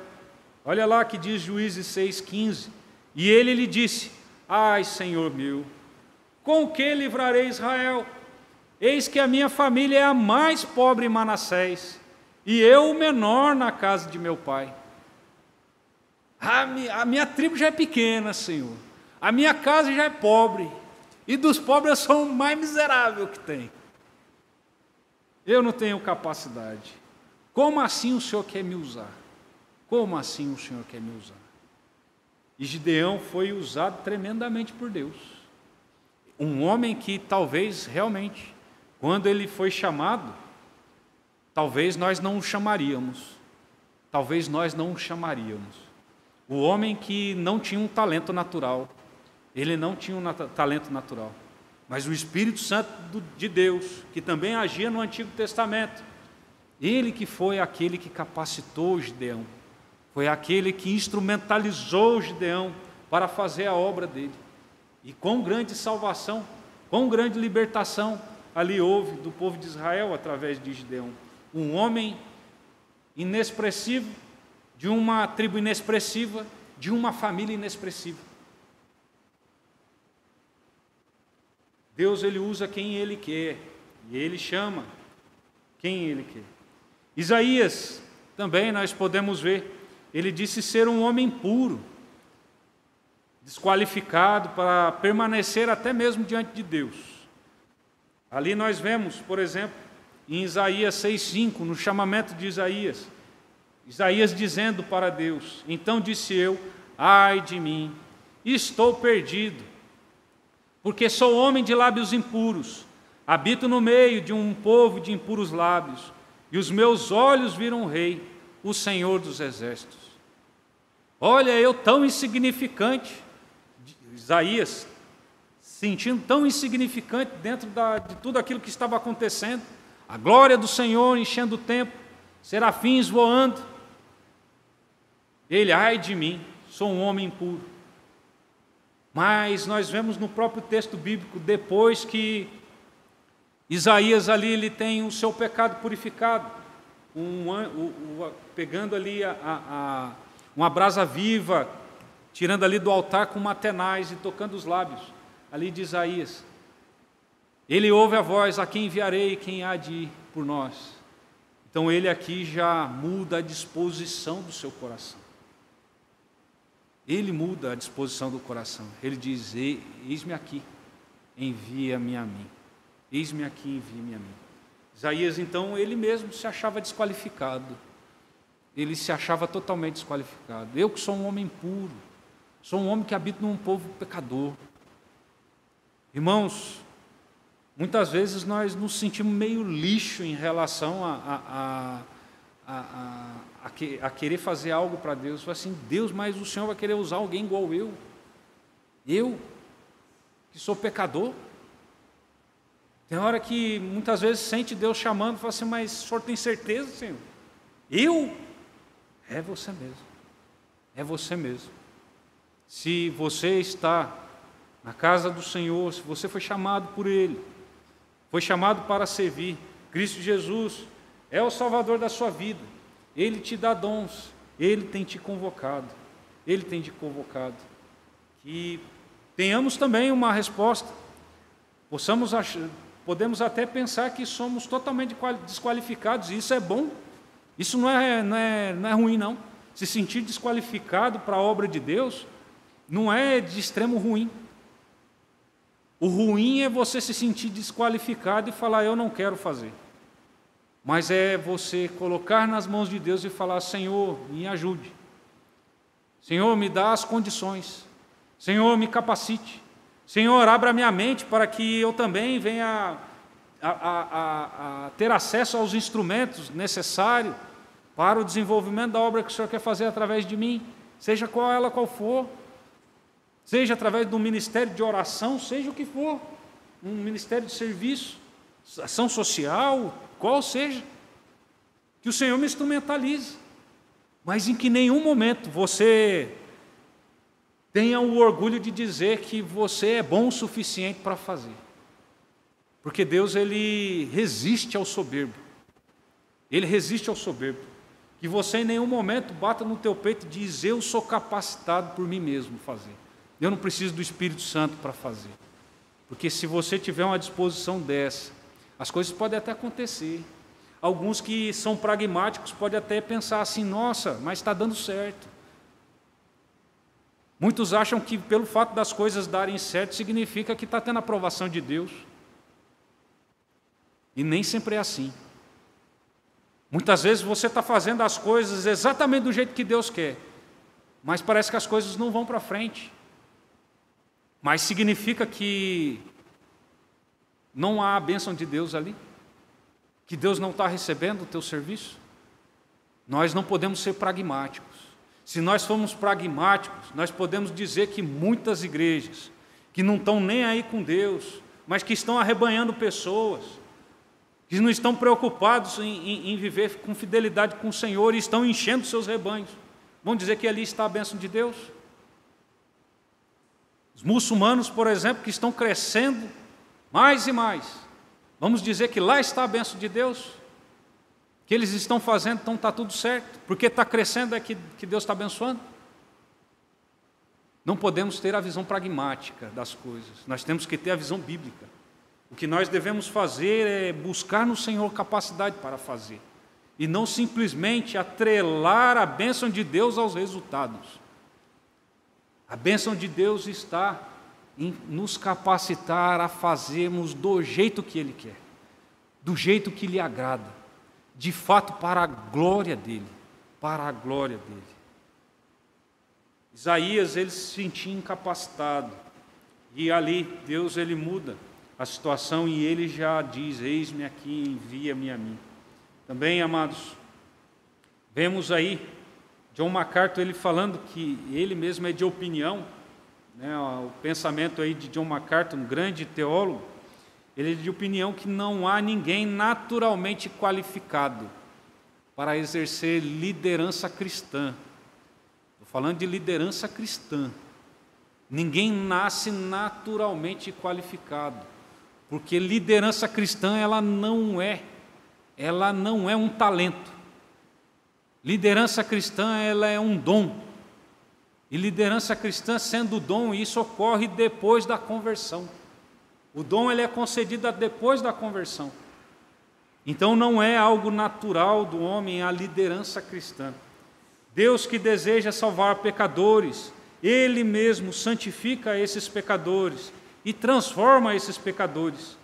Olha lá que diz Juízes 6,15. E ele lhe disse: ai, Senhor meu, com que livrarei Israel? Eis que a minha família é a mais pobre em Manassés, e eu o menor na casa de meu pai. A minha tribo já é pequena, Senhor. A minha casa já é pobre, e dos pobres eu sou o mais miserável que tem. Eu não tenho capacidade. Como assim o Senhor quer me usar? Como assim o Senhor quer me usar? E Gideão foi usado tremendamente por Deus. Um homem que talvez realmente, quando ele foi chamado, talvez nós não o chamaríamos. Talvez nós não o chamaríamos. O homem que não tinha um talento natural. Ele não tinha um talento natural. Mas o Espírito Santo de Deus, que também agia no Antigo Testamento, ele que foi aquele que capacitou Gideão, foi aquele que instrumentalizou Gideão para fazer a obra dele. E quão grande salvação, quão grande libertação ali houve do povo de Israel através de Gideão. Um homem inexpressivo, de uma tribo inexpressiva, de uma família inexpressiva. Deus, ele usa quem ele quer, e ele chama quem ele quer. Isaías, também nós podemos ver, ele disse ser um homem puro, desqualificado para permanecer até mesmo diante de Deus. Ali nós vemos, por exemplo, em Isaías 6,5, no chamamento de Isaías, Isaías dizendo para Deus: então disse eu, ai de mim, estou perdido, porque sou homem de lábios impuros, habito no meio de um povo de impuros lábios, e os meus olhos viram o Rei, o Senhor dos Exércitos. Olha, eu tão insignificante, Isaías, sentindo tão insignificante dentro de tudo aquilo que estava acontecendo, a glória do Senhor enchendo o templo, serafins voando. Ele, ai de mim, sou um homem impuro. Mas nós vemos no próprio texto bíblico, depois que Isaías ali ele tem o seu pecado purificado, pegando ali uma brasa viva, tirando ali do altar com uma tenaz e tocando os lábios, ali de Isaías. Ele ouve a voz: a quem enviarei, quem há de ir por nós? Então ele aqui já muda a disposição do seu coração. Ele muda a disposição do coração. Ele diz: eis-me aqui, envia-me a mim. Eis-me aqui, envia-me a mim. Isaías, então, ele mesmo se achava desqualificado. Ele se achava totalmente desqualificado. Eu que sou um homem puro, sou um homem que habito num povo pecador. Irmãos, muitas vezes nós nos sentimos meio lixo em relação a querer fazer algo para Deus. Fala assim: Deus, mas o Senhor vai querer usar alguém igual eu? Eu, que sou pecador? Tem hora que muitas vezes sente Deus chamando e fala assim: mas o Senhor tem certeza, Senhor? Eu? É você mesmo. É você mesmo. Se você está na casa do Senhor, se você foi chamado por Ele, foi chamado para servir, Cristo Jesus é o Salvador da sua vida. Ele te dá dons, Ele tem te convocado, Ele tem te convocado. Que tenhamos também uma resposta, podemos até pensar que somos totalmente desqualificados, e isso é bom, isso não é ruim não. Se sentir desqualificado para a obra de Deus, não é de extremo ruim. O ruim é você se sentir desqualificado e falar: eu não quero fazer. Mas é você colocar nas mãos de Deus e falar: Senhor, me ajude. Senhor, me dá as condições. Senhor, me capacite. Senhor, abra minha mente para que eu também venha a ter acesso aos instrumentos necessários para o desenvolvimento da obra que o Senhor quer fazer através de mim, seja qual for, seja através do ministério de oração, seja o que for, um ministério de serviço, ação social, qual seja, que o Senhor me instrumentalize, mas em que nenhum momento você tenha o orgulho de dizer que você é bom o suficiente para fazer. Porque Deus, Ele resiste ao soberbo. Ele resiste ao soberbo. Que você em nenhum momento bata no teu peito e diz, eu sou capacitado por mim mesmo fazer. Eu não preciso do Espírito Santo para fazer. Porque se você tiver uma disposição dessa, as coisas podem até acontecer. Alguns que são pragmáticos podem até pensar assim, nossa, mas está dando certo. Muitos acham que pelo fato das coisas darem certo, significa que está tendo a aprovação de Deus. E nem sempre é assim. Muitas vezes você está fazendo as coisas exatamente do jeito que Deus quer, mas parece que as coisas não vão para frente. Mas significa que não há a bênção de Deus ali? Que Deus não está recebendo o teu serviço? Nós não podemos ser pragmáticos. Se nós formos pragmáticos, nós podemos dizer que muitas igrejas, que não estão nem aí com Deus, mas que estão arrebanhando pessoas, que não estão preocupados em viver com fidelidade com o Senhor e estão enchendo seus rebanhos, vão dizer que ali está a bênção de Deus? Os muçulmanos, por exemplo, que estão crescendo mais e mais, vamos dizer que lá está a bênção de Deus? Que eles estão fazendo, então está tudo certo, porque está crescendo é que Deus está abençoando? Não podemos ter a visão pragmática das coisas, nós temos que ter a visão bíblica. O que nós devemos fazer é buscar no Senhor capacidade para fazer, e não simplesmente atrelar a bênção de Deus aos resultados. A bênção de Deus está em nos capacitar a fazermos do jeito que Ele quer, do jeito que lhe agrada, de fato para a glória dEle, para a glória dEle. Isaías, ele se sentia incapacitado, e ali Deus, ele muda a situação e ele já diz, eis-me aqui, envia-me a mim. Também, amados, vemos aí John MacArthur ele falando que ele mesmo é de opinião, né, o pensamento aí de John MacArthur, um grande teólogo, ele é de opinião que não há ninguém naturalmente qualificado para exercer liderança cristã. Estou falando de liderança cristã. Ninguém nasce naturalmente qualificado, porque liderança cristã ela não é um talento. Liderança cristã ela é um dom. E liderança cristã sendo dom, isso ocorre depois da conversão. O dom ele é concedido depois da conversão. Então não é algo natural do homem a liderança cristã. Deus que deseja salvar pecadores, Ele mesmo santifica esses pecadores e transforma esses pecadores.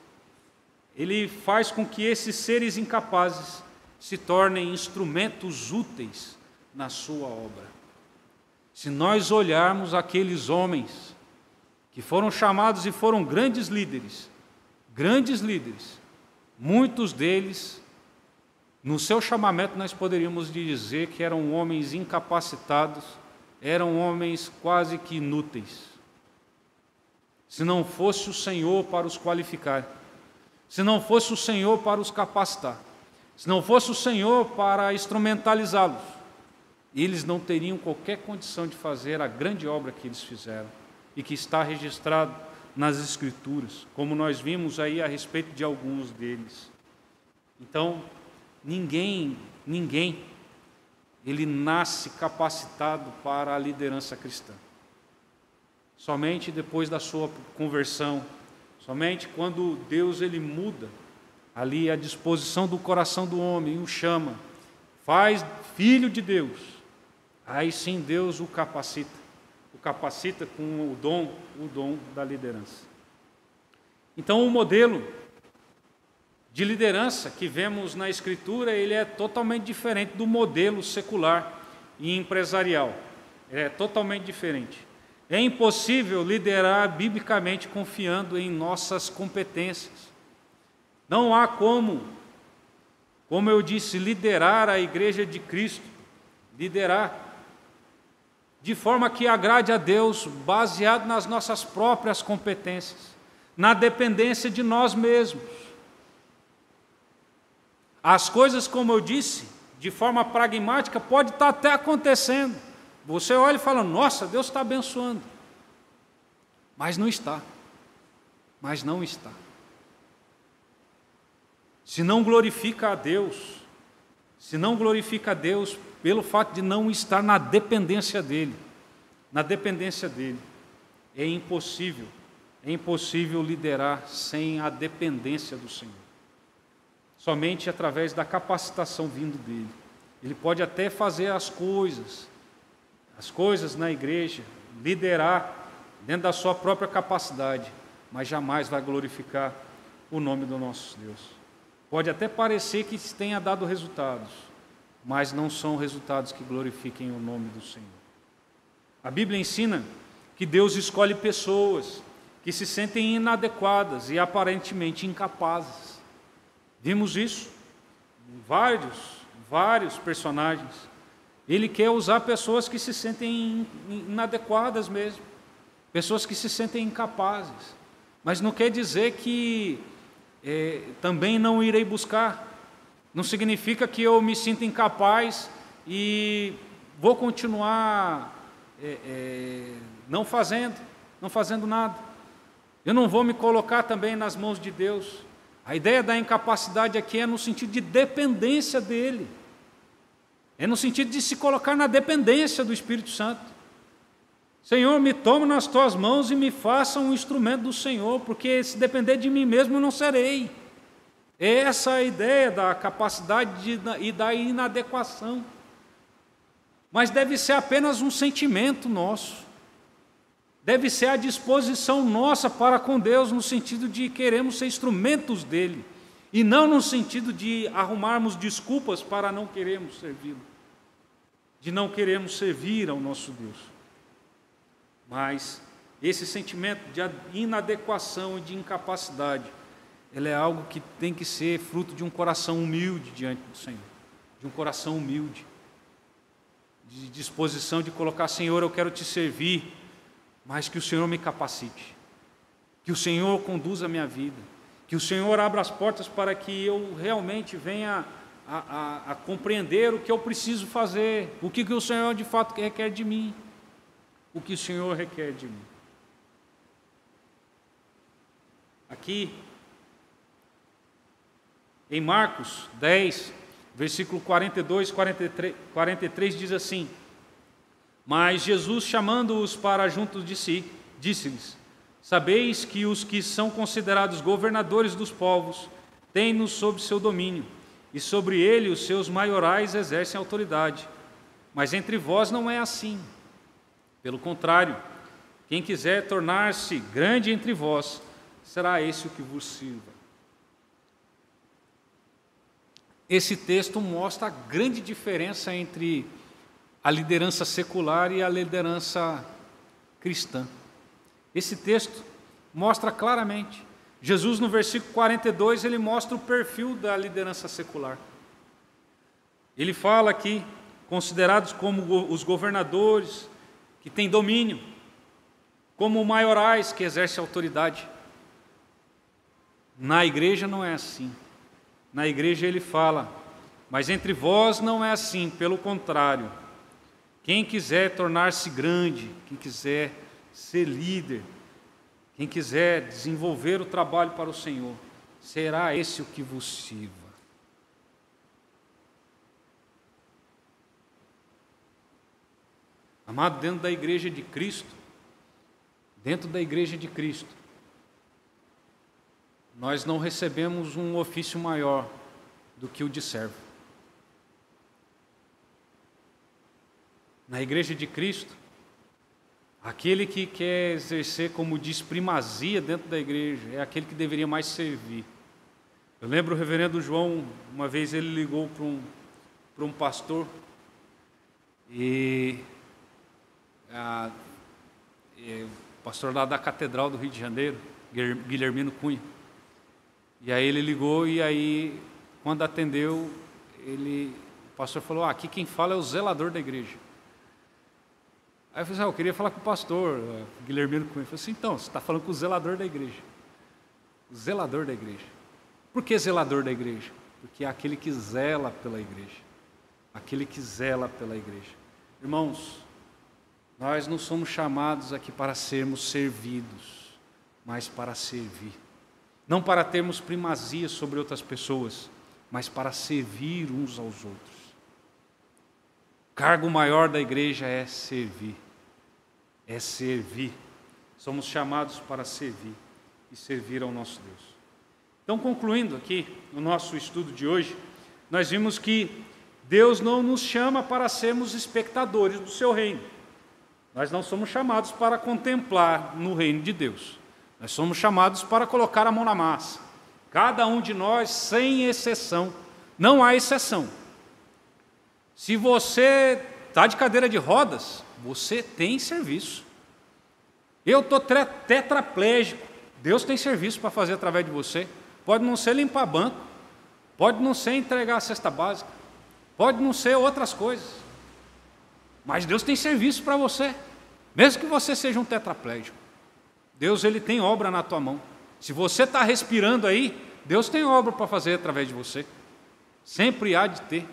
Ele faz com que esses seres incapazes se tornem instrumentos úteis na sua obra. Se nós olharmos aqueles homens que foram chamados e foram grandes líderes, muitos deles, no seu chamamento nós poderíamos dizer que eram homens incapacitados, eram homens quase que inúteis. Se não fosse o Senhor para os qualificar, se não fosse o Senhor para os capacitar, se não fosse o Senhor para instrumentalizá-los, eles não teriam qualquer condição de fazer a grande obra que eles fizeram e que está registrado nas Escrituras, como nós vimos aí a respeito de alguns deles. Então, ninguém, ele nasce capacitado para a liderança cristã. Somente depois da sua conversão, somente quando Deus ele muda ali a disposição do coração do homem, o chama, faz filho de Deus, aí sim Deus o capacita com o dom da liderança. Então o modelo de liderança que vemos na Escritura, ele é totalmente diferente do modelo secular e empresarial. É totalmente diferente. É impossível liderar biblicamente confiando em nossas competências. Não há como eu disse, liderar a igreja de Cristo, liderar de forma que agrade a Deus, baseado nas nossas próprias competências, na dependência de nós mesmos. As coisas, como eu disse, de forma pragmática, pode estar até acontecendo. Você olha e fala, nossa, Deus está abençoando. Mas não está. Mas não está. Se não glorifica a Deus, pelo fato de não estar na dependência dEle, é impossível liderar sem a dependência do Senhor. Somente através da capacitação vindo dEle. Ele pode até fazer as coisas na igreja, liderar dentro da sua própria capacidade, mas jamais vai glorificar o nome do nosso Deus. Pode até parecer que tenha dado resultados, mas não são resultados que glorifiquem o nome do Senhor. A Bíblia ensina que Deus escolhe pessoas que se sentem inadequadas e aparentemente incapazes. Vimos isso em vários personagens. Ele quer usar pessoas que se sentem inadequadas mesmo, pessoas que se sentem incapazes, mas não quer dizer que também não irei buscar. Não significa que eu me sinta incapaz e vou continuar não fazendo nada. Eu não vou me colocar também nas mãos de Deus. A ideia da incapacidade aqui é no sentido de dependência dEle. É no sentido de se colocar na dependência do Espírito Santo. Senhor, me toma nas tuas mãos e me faça um instrumento do Senhor, porque se depender de mim mesmo eu não serei. Essa é a ideia da capacidade e da inadequação. Mas deve ser apenas um sentimento nosso. Deve ser a disposição nossa para com Deus, no sentido de queremos ser instrumentos dEle, e não no sentido de arrumarmos desculpas para não querermos servi-lo, de não querermos servir ao nosso Deus. Mas esse sentimento de inadequação e de incapacidade, ele é algo que tem que ser fruto de um coração humilde diante do Senhor, de um coração humilde, de disposição de colocar, Senhor, eu quero te servir, mas que o Senhor me capacite, que o Senhor conduza a minha vida, que o Senhor abra as portas para que eu realmente venha a compreender o que eu preciso fazer, o que o Senhor de fato requer de mim, o que o Senhor requer de mim. Aqui, em Marcos 10, versículo 42, 43, diz assim: Mas Jesus, chamando-os para junto de si, disse-lhes: Sabeis que os que são considerados governadores dos povos têm-nos sob seu domínio, e sobre ele os seus maiorais exercem autoridade. Mas entre vós não é assim. Pelo contrário, quem quiser tornar-se grande entre vós, será esse o que vos sirva. Esse texto mostra a grande diferença entre a liderança secular e a liderança cristã. Esse texto mostra claramente. Jesus, no versículo 42, ele mostra o perfil da liderança secular. Ele fala aqui, considerados como os governadores, que têm domínio, como maiorais, que exercem autoridade. Na igreja não é assim. Na igreja ele fala: mas entre vós não é assim, pelo contrário. Quem quiser tornar-se grande, quem quiser ser líder, quem quiser desenvolver o trabalho para o Senhor, será esse o que vos sirva. Amado, dentro da igreja de Cristo, nós não recebemos um ofício maior do que o de servo. Na igreja de Cristo, aquele que quer exercer, como diz, primazia dentro da igreja, é aquele que deveria mais servir. Eu lembro o reverendo João, uma vez ele ligou para um pastor, e o pastor lá da Catedral do Rio de Janeiro, Guilhermino Cunha, E aí ele ligou e aí, quando atendeu, o pastor falou, aqui quem fala é o zelador da igreja. Aí eu falei assim, eu queria falar com o pastor, Guilhermino Cunha. Eu falei assim, então, você está falando com o zelador da igreja. O zelador da igreja. Por que zelador da igreja? Porque é aquele que zela pela igreja. Aquele que zela pela igreja. Irmãos, nós não somos chamados aqui para sermos servidos, mas para servir. Não para termos primazia sobre outras pessoas, mas para servir uns aos outros. O cargo maior da igreja é servir. É servir. Somos chamados para servir e servir ao nosso Deus. Então, concluindo aqui no nosso estudo de hoje, nós vimos que Deus não nos chama para sermos espectadores do seu reino. Nós não somos chamados para contemplar no reino de Deus. Nós somos chamados para colocar a mão na massa. Cada um de nós, sem exceção, não há exceção. Se você está de cadeira de rodas, você tem serviço. Eu estou tetraplégico, Deus tem serviço para fazer através de você. Pode não ser limpar banco, pode não ser entregar a cesta básica, pode não ser outras coisas. Mas Deus tem serviço para você, mesmo que você seja um tetraplégico. Deus, Ele tem obra na tua mão. Se você está respirando aí, Deus tem obra para fazer através de você. Sempre há de ter.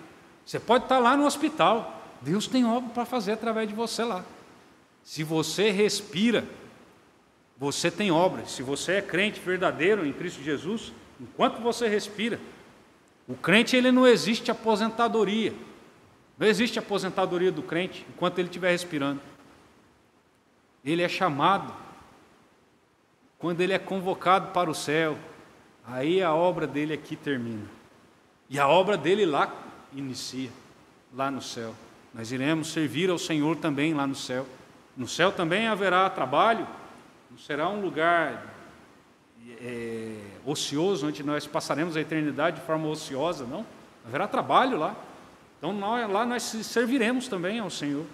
Você pode estar lá no hospital, Deus tem obra para fazer através de você lá. Se você respira, você tem obra. Se você é crente verdadeiro em Cristo Jesus, enquanto você respira, o crente, ele não existe aposentadoria. Não existe aposentadoria do crente enquanto ele estiver respirando. Ele é chamado. Quando ele é convocado para o céu, aí a obra dele aqui termina. E a obra dele lá inicia, lá no céu. Nós iremos servir ao Senhor também lá no céu. No céu também haverá trabalho, não será um lugar ocioso, onde nós passaremos a eternidade de forma ociosa, não. Haverá trabalho lá. Então lá nós serviremos também ao Senhor.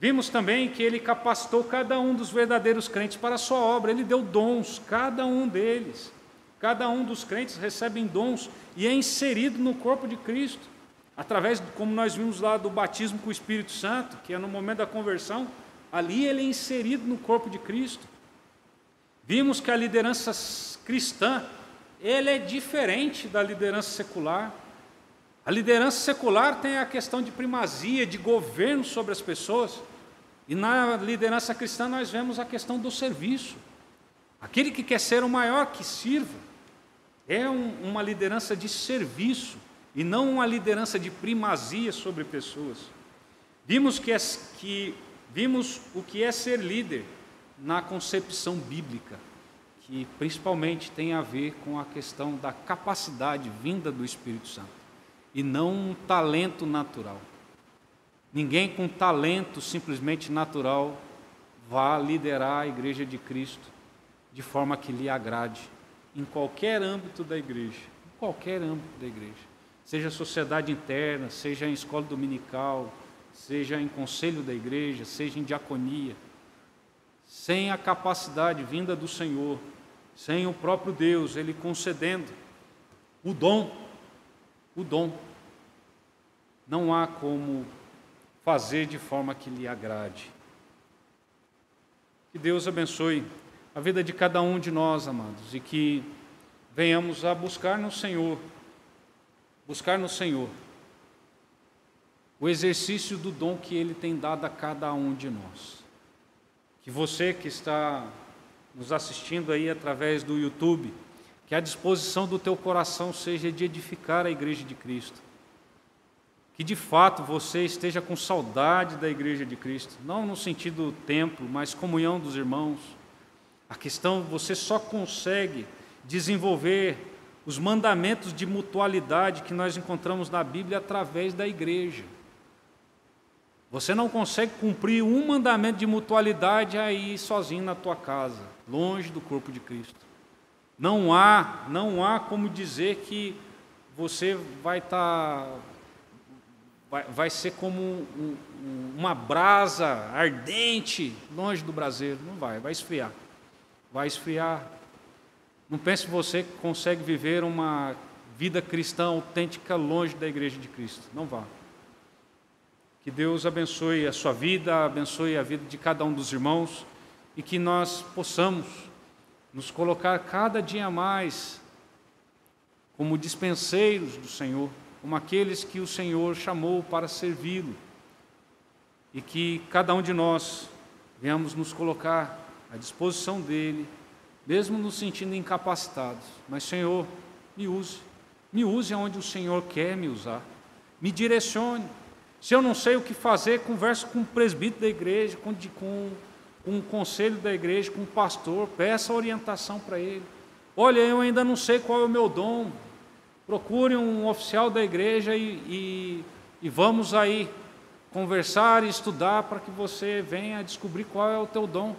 Vimos também que Ele capacitou cada um dos verdadeiros crentes para a sua obra. Ele deu dons, cada um deles. Cada um dos crentes recebe dons e é inserido no corpo de Cristo. Através, como nós vimos lá do batismo com o Espírito Santo, que é no momento da conversão, ali ele é inserido no corpo de Cristo. Vimos que a liderança cristã, ele é diferente da liderança secular. A liderança secular tem a questão de primazia, de governo sobre as pessoas. E na liderança cristã nós vemos a questão do serviço. Aquele que quer ser o maior, que sirva. É uma liderança de serviço e não uma liderança de primazia sobre pessoas. Vimos o que é ser líder na concepção bíblica, que principalmente tem a ver com a questão da capacidade vinda do Espírito Santo, e não um talento natural. Ninguém com talento simplesmente natural vai liderar a igreja de Cristo de forma que lhe agrade, em qualquer âmbito da igreja, seja sociedade interna, seja em escola dominical, seja em conselho da igreja, seja em diaconia. Sem a capacidade vinda do Senhor, sem o próprio Deus, Ele concedendo o dom, não há como fazer de forma que lhe agrade. Que Deus abençoe a vida de cada um de nós, amados, e que venhamos a buscar no Senhor o exercício do dom que Ele tem dado a cada um de nós. Que você que está nos assistindo aí através do YouTube, que a disposição do teu coração seja de edificar a igreja de Cristo. Que de fato você esteja com saudade da igreja de Cristo, não no sentido templo, mas comunhão dos irmãos. A questão, você só consegue desenvolver os mandamentos de mutualidade que nós encontramos na Bíblia através da igreja. Você não consegue cumprir um mandamento de mutualidade aí sozinho na tua casa, longe do corpo de Cristo. Não há como dizer que você vai ser como uma brasa ardente longe do braseiro. Não vai esfriar. Vai esfriar. Não pense você que consegue viver uma vida cristã autêntica longe da igreja de Cristo. Não vá. Que Deus abençoe a sua vida, abençoe a vida de cada um dos irmãos e que nós possamos nos colocar cada dia mais como dispenseiros do Senhor, como aqueles que o Senhor chamou para servi-lo. E que cada um de nós venhamos nos colocar à disposição dEle, mesmo nos sentindo incapacitados. Mas, Senhor, me use aonde o Senhor quer me usar, me direcione. Se eu não sei o que fazer, converse com o presbítero da igreja, com o conselho da igreja, com o pastor, peça orientação para ele. Olha, eu ainda não sei qual é o meu dom, procure um oficial da igreja e vamos aí conversar e estudar para que você venha descobrir qual é o teu dom,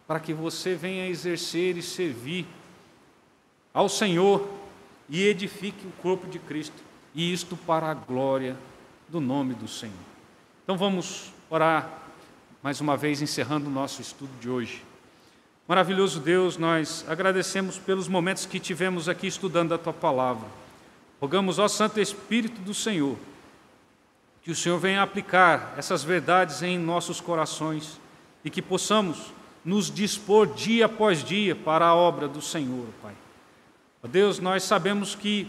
para que você venha exercer e servir ao Senhor e edifique o corpo de Cristo, e isto para a glória do nome do Senhor. Então vamos orar mais uma vez, encerrando o nosso estudo de hoje. Maravilhoso Deus, nós agradecemos pelos momentos que tivemos aqui estudando a Tua Palavra. Rogamos ao Santo Espírito do Senhor, que o Senhor venha aplicar essas verdades em nossos corações e que possamos nos dispor dia após dia para a obra do Senhor, Pai. Ó Deus, nós sabemos que,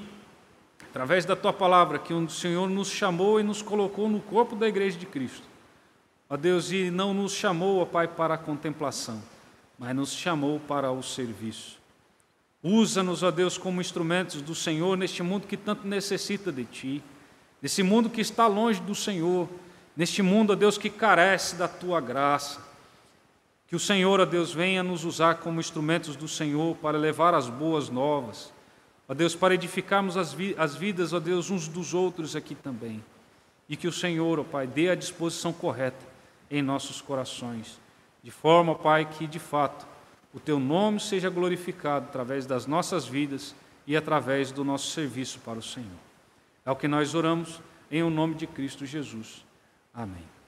através da Tua Palavra, que o Senhor nos chamou e nos colocou no corpo da Igreja de Cristo. Ó Deus, e não nos chamou, ó Pai, para a contemplação, mas nos chamou para o serviço. Usa-nos, ó Deus, como instrumentos do Senhor neste mundo que tanto necessita de Ti, nesse mundo que está longe do Senhor, neste mundo, ó Deus, que carece da Tua graça. Que o Senhor, ó Deus, venha nos usar como instrumentos do Senhor para levar as boas novas, ó Deus, para edificarmos as vidas, ó Deus, uns dos outros aqui também. E que o Senhor, ó Pai, dê a disposição correta em nossos corações, de forma, ó Pai, que de fato o Teu nome seja glorificado através das nossas vidas e através do nosso serviço para o Senhor. É o que nós oramos em o nome de Cristo Jesus. Amém.